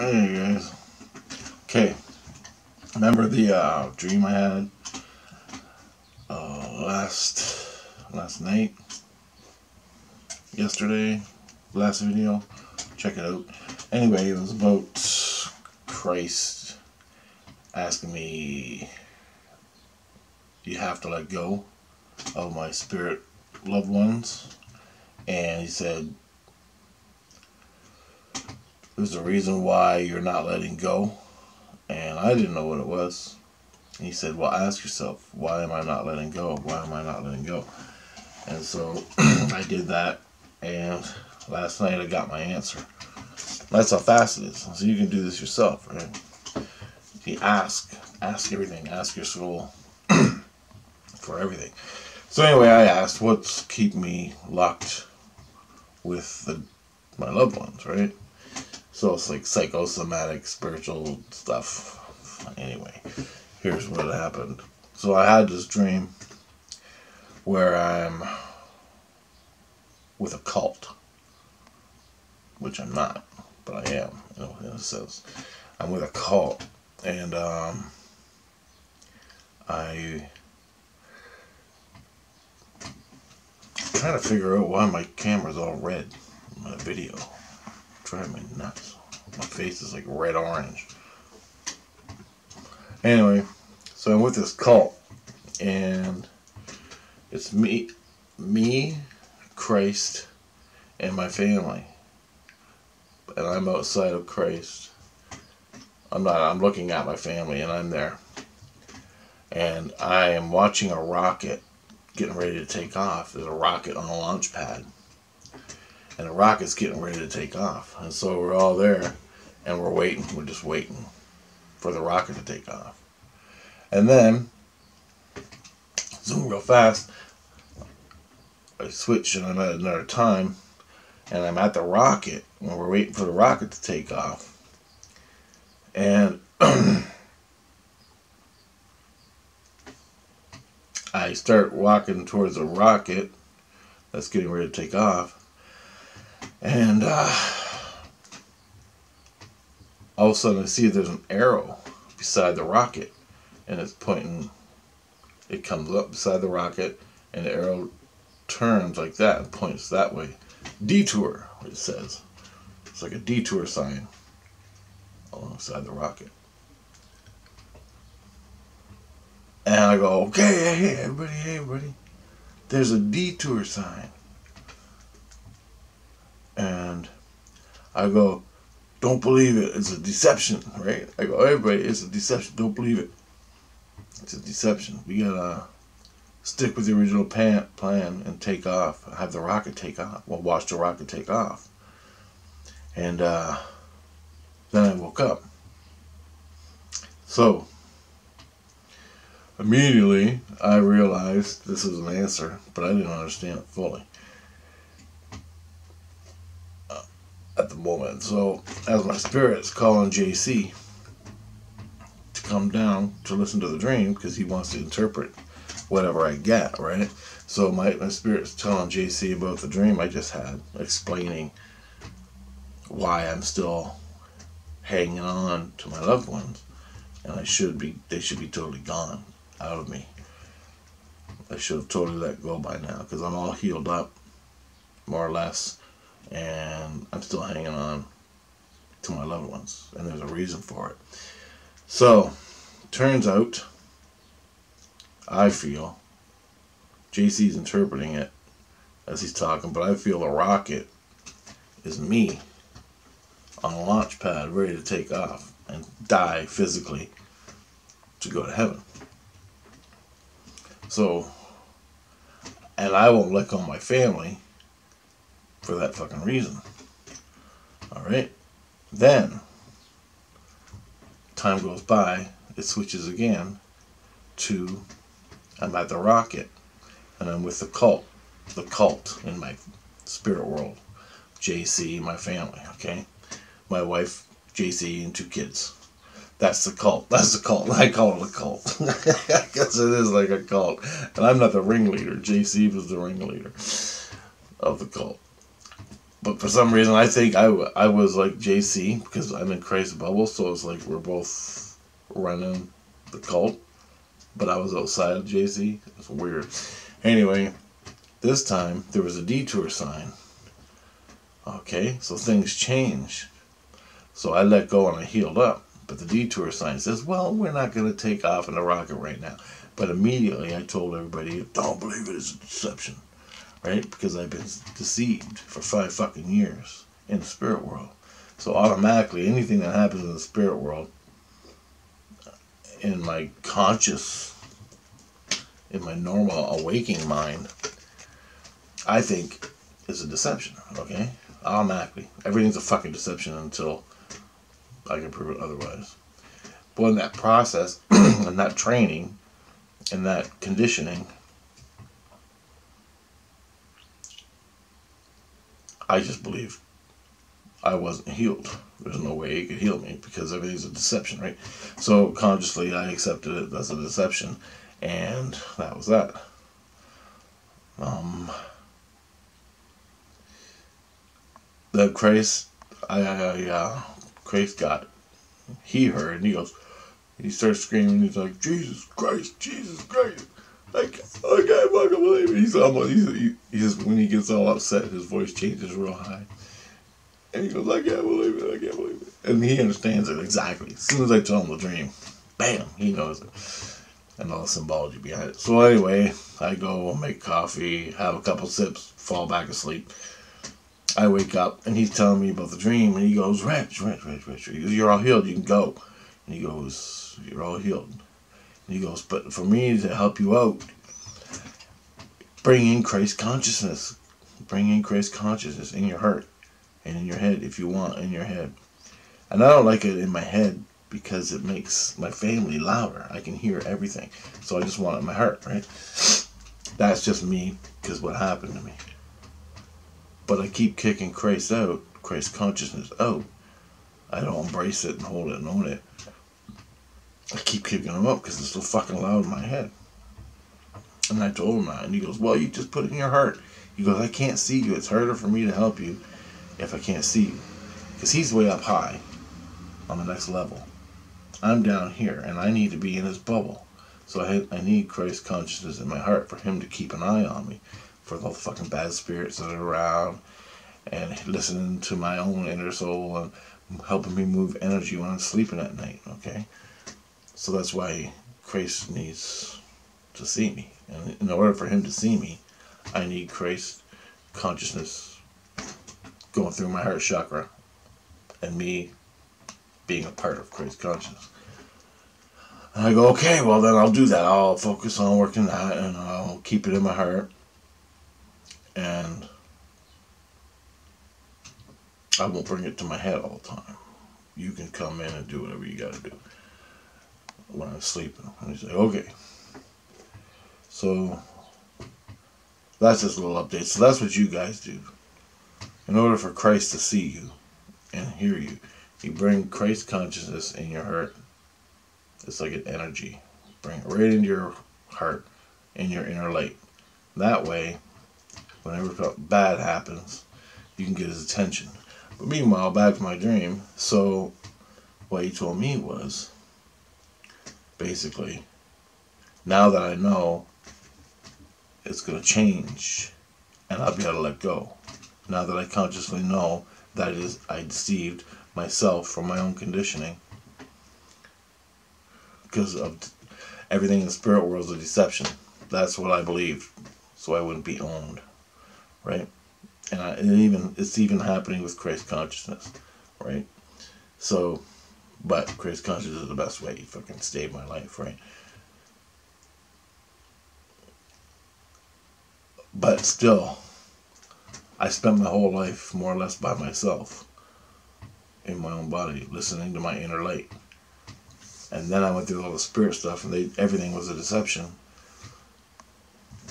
Hey guys. Okay. Remember the dream I had last night? Yesterday? Last video? Check it out. Anyway, it was about Christ asking me, you have to let go of my spirit loved ones. And he said, there's a reason why you're not letting go. And I didn't know what it was. And he said, well, ask yourself, why am I not letting go? Why am I not letting go? And so I did that. And last night I got my answer. That's how fast it is. So you can do this yourself, right? You ask everything. Ask your soul for everything. So anyway, I asked, what's keeping me locked with my loved ones, right? So it's like psychosomatic, spiritual stuff. Anyway, here's what happened. So I had this dream where I'm with a cult, which I'm not, but I am, in a sense. I'm with a cult, and I trying to figure out why my camera's all red in my video. Driving me nuts. My face is like red orange. Anyway, so I'm with this cult, and it's me, Christ, and my family. And I'm outside of Christ. I'm looking at my family, and I'm there. And I am watching a rocket getting ready to take off. There's a rocket on a launch pad. And the rocket's getting ready to take off. And so we're all there, and we're waiting. We're just waiting for the rocket to take off. And then, zoom real fast, I switch and I'm at another time, and I'm at the rocket when we're waiting for the rocket to take off. And I start walking towards the rocket that's getting ready to take off. And all of a sudden I see there's an arrow beside the rocket, and it's pointing, it comes up beside the rocket, and the arrow turns like that and points that way. Detour, it says. It's like a detour sign alongside the rocket. And I go, okay, hey everybody, there's a detour sign. And I go, don't believe it, it's a deception, right? I go, everybody, it's a deception, don't believe it. It's a deception. We gotta stick with the original plan and take off. Have the rocket take off. Well, watch the rocket take off. And then I woke up. So, immediately I realized this was an answer, but I didn't understand it fully at the moment. So, as my spirit's calling JC to come down to listen to the dream, because he wants to interpret whatever I get, right? So my spirit's telling JC about the dream I just had, explaining why I'm still hanging on to my loved ones, and they should be totally gone out of me. I should have totally let go by now, because I'm all healed up, more or less, and I'm still hanging on to my loved ones, and there's a reason for it. So, turns out, I feel, JC's interpreting it as he's talking, but I feel the rocket is me on a launch pad ready to take off and die physically to go to heaven. So, and I won't let go of my family for that fucking reason. Alright? Then, time goes by, it switches again to, I'm at the rocket, and I'm with the cult in my spirit world. JC, my family, okay? My wife, JC, and 2 kids. That's the cult. That's the cult. I call it a cult. I guess it is like a cult. And I'm not the ringleader. JC was the ringleader of the cult. But for some reason, I think I was like JC because I'm in Christ's bubble, so it's like we're both running the cult, but I was outside of JC. It's weird. Anyway, this time there was a detour sign. Okay, so things change. So I let go and I healed up. But the detour sign says, well, we're not going to take off in a rocket right now. But immediately I told everybody, don't believe it is a deception. Right? Because I've been deceived for 5 fucking years in the spirit world. So automatically, anything that happens in the spirit world, in my conscious, in my normal awaking mind, I think is a deception. Okay? Automatically. Everything's a fucking deception until I can prove it otherwise. But in that process, and that training, and that conditioning, I just believed I wasn't healed. There's no way he could heal me because everything's a deception, right? So consciously I accepted it as a deception, and that was that. The Christ, Christ he heard, and he starts screaming. He's like, Jesus Christ, Jesus Christ! I can't fucking believe it. He's when he gets all upset, his voice changes real high. And he goes, I can't believe it, I can't believe it. And he understands it exactly. As soon as I tell him the dream, bam, he knows it. And all the symbology behind it. So anyway, I go make coffee, have a couple sips, fall back asleep. I wake up, and he's telling me about the dream, and he goes, Rich. He goes, you're all healed, you can go. And he goes, you're all healed. And he goes, but for me to help you out, bring in Christ consciousness. Bring in Christ consciousness in your heart and in your head, if you want, in your head. And I don't like it in my head because it makes my family louder. I can hear everything. So I just want it in my heart, right? That's just me, because what happened to me. But I keep kicking Christ out, Christ consciousness out. I don't embrace it and hold it and own it. I keep kicking him up because it's so fucking loud in my head. And I told him that, and he goes, well, you just put it in your heart. He goes, I can't see you. It's harder for me to help you if I can't see you. Because he's way up high on the next level. I'm down here, and I need to be in his bubble. So I need Christ consciousness in my heart for him to keep an eye on me, for all the fucking bad spirits that are around, and listening to my own inner soul and helping me move energy when I'm sleeping at night, okay? So that's why Christ needs to see me. And in order for him to see me, I need Christ consciousness going through my heart chakra and me being a part of Christ consciousness. And I go, okay, well then I'll do that. I'll focus on working that, and I'll keep it in my heart. And I won't bring it to my head all the time. You can come in and do whatever you got to do when I'm sleeping. And he's like, okay. So that's just a little update. So that's what you guys do. In order for Christ to see you and hear you, you bring Christ consciousness in your heart. It's like an energy. Bring it right into your heart, in your inner light. That way, whenever bad happens, you can get his attention. But meanwhile, back to my dream. So what he told me was, basically, now that I know, it's going to change, and I'll be able to let go. Now that I consciously know that I deceived myself from my own conditioning, because of everything in the spirit world is a deception. That's what I believed, so I wouldn't be owned, right? And it's even happening with Christ consciousness, right? So, but Christ consciousness is the best way to fucking save my life, right? But still, I spent my whole life more or less by myself in my own body, listening to my inner light. And then I went through all the spirit stuff, and everything was a deception.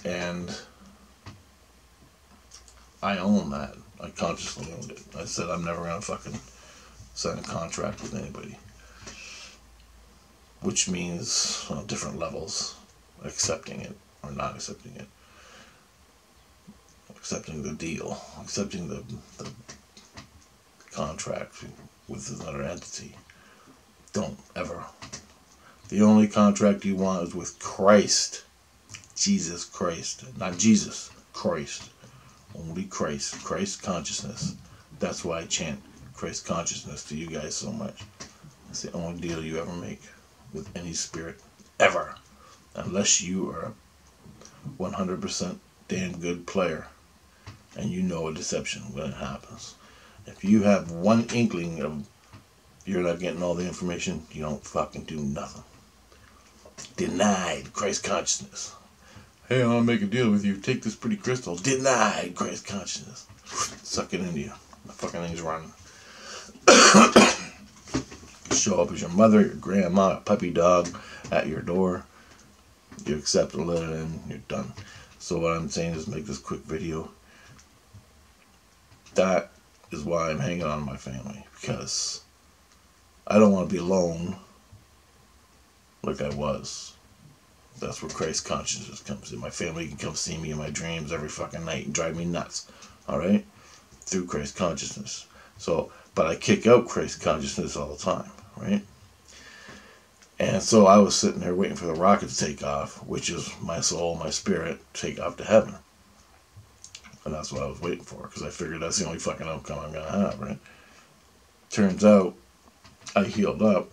And I own that. I consciously owned it. I said I'm never going to fucking sign a contract with anybody. Which means on different levels, accepting it or not accepting it. accepting the deal, accepting the contract with another entity. Don't ever. The only contract you want is with Christ. Jesus Christ. Not Jesus. Christ. Only Christ. Christ consciousness. That's why I chant Christ consciousness to you guys so much. It's the only deal you ever make with any spirit. Ever. Unless you are a 100% damn good player. And you know a deception when it happens. If you have one inkling of you're not getting all the information, you don't fucking do nothing. Denied Christ consciousness. Hey, I want to make a deal with you. Take this pretty crystal. Denied Christ consciousness. Suck it into you. The fucking thing's running. Show up as your mother, your grandma, a puppy dog at your door. You accept and let it in. You're done. So what I'm saying is make this quick video. That is why I'm hanging on to my family. Because I don't want to be alone like I was. That's where Christ consciousness comes in. My family can come see me in my dreams every fucking night and drive me nuts. Alright? Through Christ consciousness. So, but I kick out Christ consciousness all the time. Right? And so I was sitting there waiting for the rocket to take off, which is my soul, my spirit, take off to heaven. And that's what I was waiting for, because I figured that's the only fucking outcome I'm going to have, right? Turns out, I healed up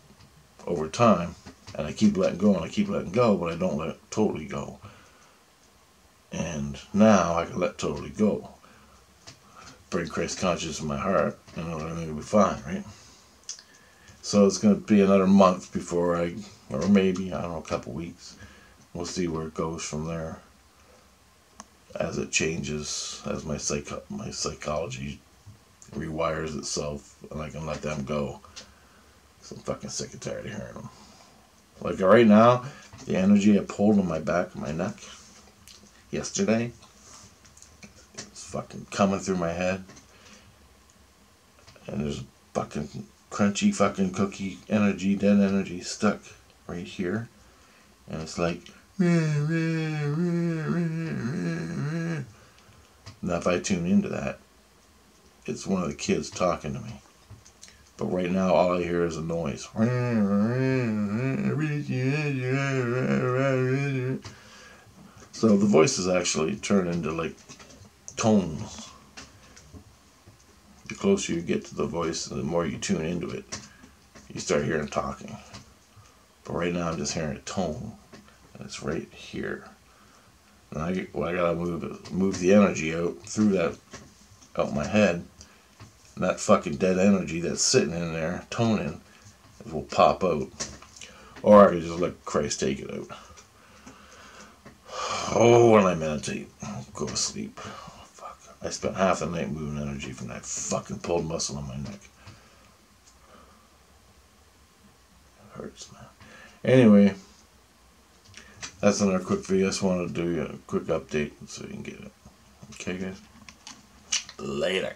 over time, and I keep letting go, and I keep letting go, but I don't let it totally go. And now I can let totally go. Bring Christ consciousness in my heart, and everything will be fine, right? So it's going to be another month before or maybe, I don't know, a couple weeks. We'll see where it goes from there. As it changes, as my psychology rewires itself, and I can let them go. So I'm fucking sick and tired of hearing them. Like right now, the energy I pulled on my back and my neck yesterday, it's fucking coming through my head. And there's fucking crunchy fucking cookie energy, dead energy stuck right here. And it's like, now if I tune into that, it's one of the kids talking to me. But right now all I hear is a noise. So the voices actually turn into like tones. The closer you get to the voice, the more you tune into it, you start hearing talking. But right now I'm just hearing a tone. And it's right here. And I gotta move the energy out through that, out my head. And that fucking dead energy that's sitting in there, toning, it will pop out. Or I can just let Christ take it out. Oh, when I meditate, I'll go to sleep. Fuck. I spent half the night moving energy from that fucking pulled muscle in my neck. It hurts, man. Anyway. That's another quick video. I just wanted to do a quick update so you can get it. Okay, guys? Later.